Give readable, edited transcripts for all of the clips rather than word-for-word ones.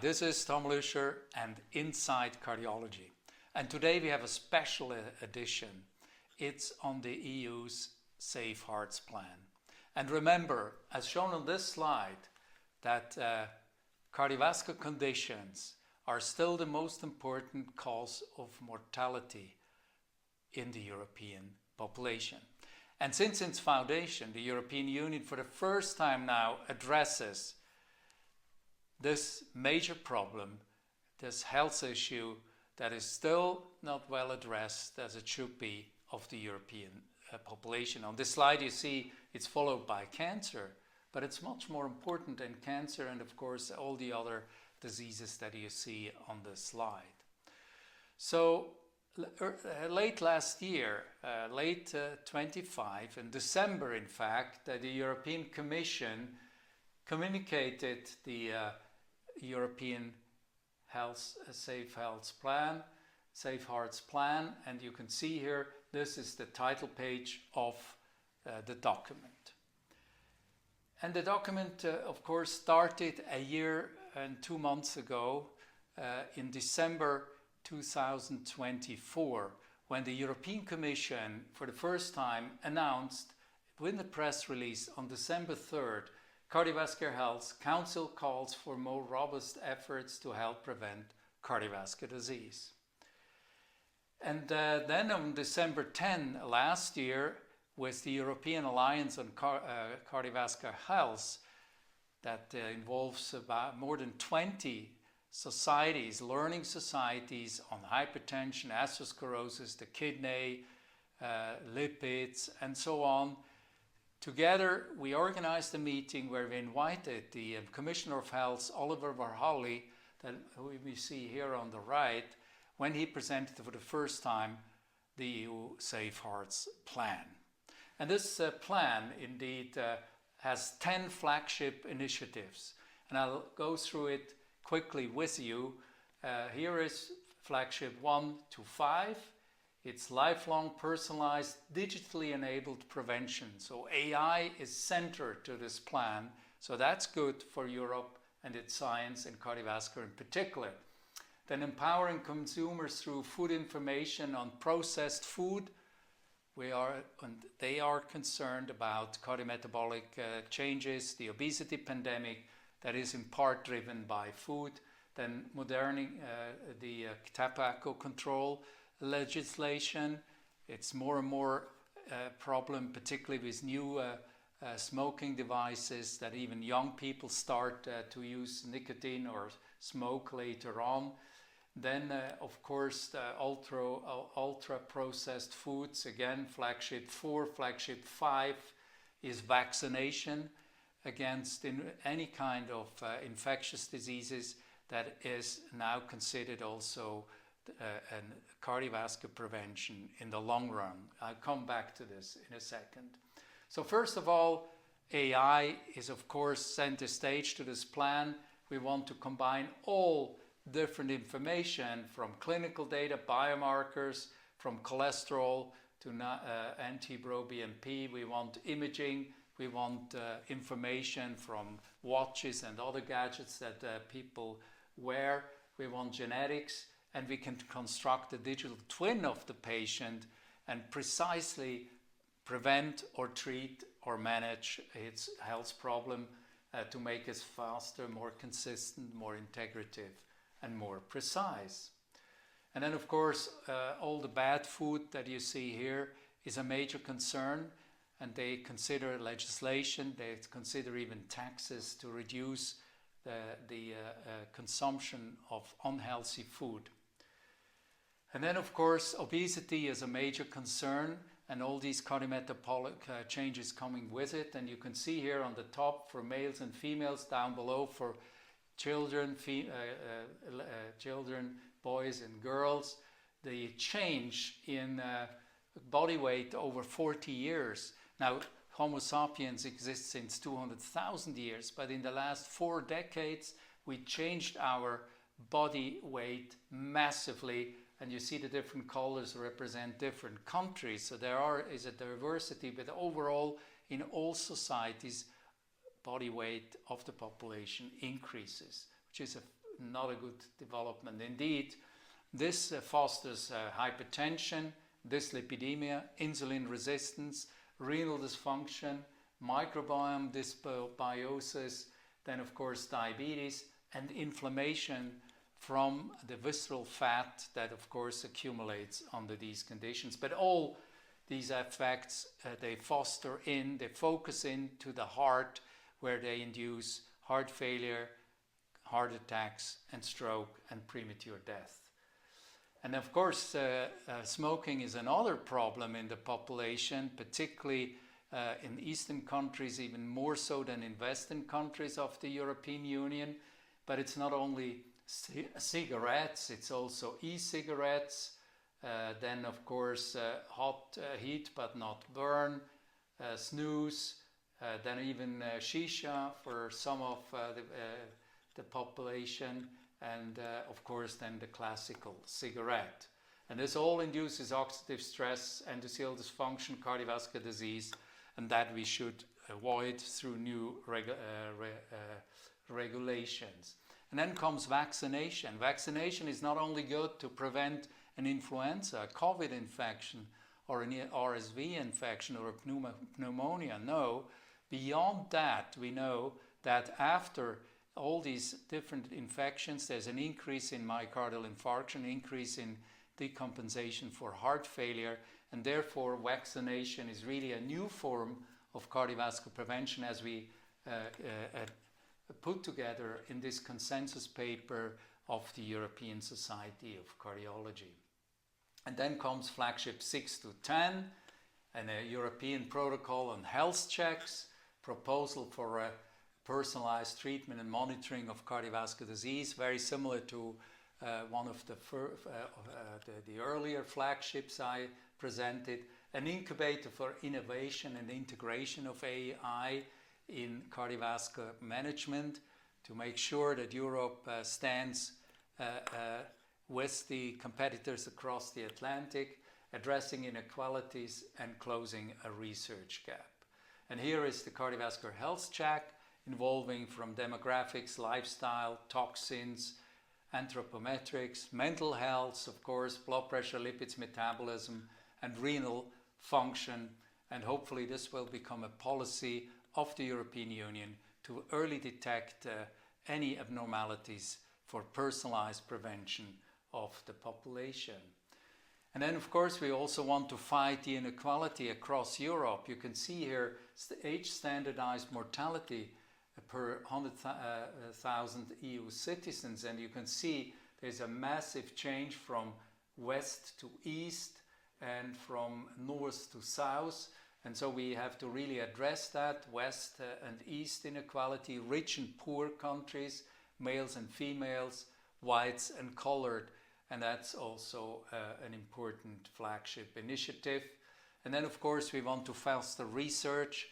this is Tom Lüscher and Inside Cardiology. And today we have a special edition. It's on the EU's Safe Hearts Plan. And remember, as shown on this slide, that cardiovascular conditions are still the most important cause of mortality in the European population. And since its foundation, the European Union for the first time now addresses this major problem, this health issue that is still not well addressed as it should be of the European population. On this slide you see it's followed by cancer, but it's much more important than cancer and of course all the other diseases that you see on this slide. So late last year, late 25, in December in fact, the European Commission communicated the European Safe Hearts Plan, and you can see here this is the title page of the document. And the document of course started a year and 2 months ago in December 2024, when the European Commission for the first time announced with the press release on December 3rd, Cardiovascular Health Council calls for more robust efforts to help prevent cardiovascular disease. And then on December 10 last year, with the European Alliance on Cardiovascular Health, that involves about more than 20 societies, learning societies on hypertension, atherosclerosis, the kidney, lipids, and so on. Together, we organized a meeting where we invited the Commissioner of Health, Oliver Varhelyi, that we see here on the right, when he presented for the first time the EU Safe Hearts Plan. And this plan indeed has 10 flagship initiatives, and I'll go through it quickly with you. Here is flagship 1 to 5. It's lifelong personalized, digitally enabled prevention. So AI is centered to this plan. So that's good for Europe and its science and cardiovascular in particular. Then empowering consumers through food information on processed food. They are concerned about cardiometabolic changes, the obesity pandemic that is in part driven by food. Then moderning the tobacco control legislation. It's more and more problem, particularly with new smoking devices, that even young people start to use nicotine or smoke later on. Then, of course, the ultra processed foods. Again, flagship 4, flagship 5 is vaccination against any kind of infectious diseases that is now considered also cardiovascular prevention in the long run. I'll come back to this in a second. So first of all, AI is of course center stage to this plan. We want to combine all different information from clinical data, biomarkers, from cholesterol to NT-proBNP. We want imaging. We want information from watches and other gadgets that people wear. We want genetics. And we can construct a digital twin of the patient and precisely prevent or treat or manage its health problem to make us faster, more consistent, more integrative, and more precise. And then, of course, all the bad food that you see here is a major concern, and they consider legislation, they consider even taxes to reduce the consumption of unhealthy food. And then, of course, obesity is a major concern, and all these cardiometabolic changes coming with it. And you can see here on the top for males and females, down below for children, boys and girls, the change in body weight over 40 years. Now, Homo sapiens exists since 200,000 years, but in the last 4 decades, we changed our body weight massively. And you see the different colors represent different countries. So there is a diversity, but overall, in all societies, body weight of the population increases, which is a not a good development. Indeed, this fosters hypertension, dyslipidemia, insulin resistance, renal dysfunction, microbiome dysbiosis, then of course diabetes, and inflammation from the visceral fat that of course accumulates under these conditions. But all these effects, they focus into the heart, where they induce heart failure, heart attacks, and stroke, and premature death. And of course, smoking is another problem in the population, particularly in Eastern countries, even more so than in Western countries of the European Union. But it's not only cigarettes, it's also e-cigarettes, then of course hot heat but not burn, snooze, then even shisha for some of the population, and of course then the classical cigarette. And this all induces oxidative stress, endothelial dysfunction, cardiovascular disease, and that we should avoid through new regulations. And then comes vaccination. Vaccination is not only good to prevent an influenza, a COVID infection, or an RSV infection, or a pneumonia. No, beyond that, we know that after all these different infections, there's an increase in myocardial infarction, increase in decompensation for heart failure, and therefore vaccination is really a new form of cardiovascular prevention, as we put together in this consensus paper of the European Society of Cardiology. And then comes flagship 6 to 10, and a European protocol on health checks, proposal for a personalized treatment and monitoring of cardiovascular disease, very similar to one of the earlier flagships I presented, an incubator for innovation and integration of AI in cardiovascular management to make sure that Europe stands with the competitors across the Atlantic, addressing inequalities and closing a research gap. And here is the cardiovascular health check, involving from demographics, lifestyle, toxins, anthropometrics, mental health, of course, blood pressure, lipids, metabolism, and renal function. And hopefully this will become a policy of the European Union to early detect any abnormalities for personalized prevention of the population. And then, of course, we also want to fight the inequality across Europe. You can see here age-standardized mortality per 100,000 EU citizens, and you can see there's a massive change from west to east and from north to south. And so we have to really address that west and east inequality, rich and poor countries, males and females, whites and colored. And that's also an important flagship initiative. And then, of course, we want to foster research,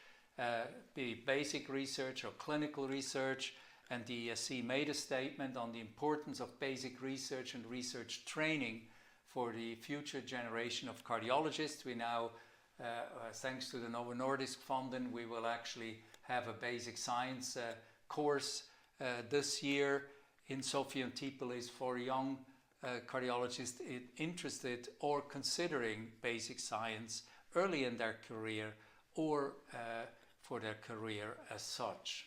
be basic research or clinical research. And the ESC made a statement on the importance of basic research and research training for the future generation of cardiologists. We now, thanks to the Novo Nordisk funding, we will actually have a basic science course this year in Sophia Antipolis for young cardiologists interested or considering basic science early in their career or for their career as such.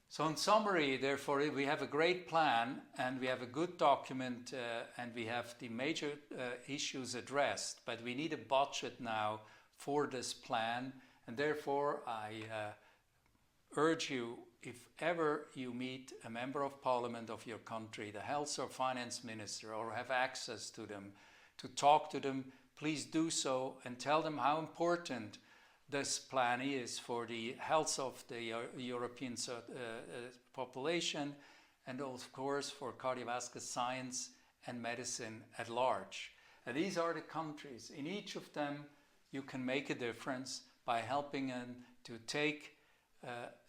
So in summary, therefore, we have a great plan and we have a good document and we have the major issues addressed, but we need a budget now for this plan, and therefore I urge you, if ever you meet a member of parliament of your country, the health or finance minister, or have access to them, to talk to them, please do so and tell them how important this plan is for the health of the European population, and of course for cardiovascular science and medicine at large. And these are the countries. In each of them you can make a difference by helping them to take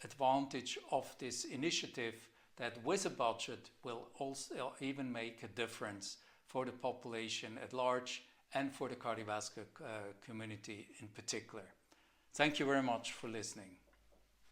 advantage of this initiative that with a budget will also even make a difference for the population at large and for the cardiovascular community in particular. Thank you very much for listening.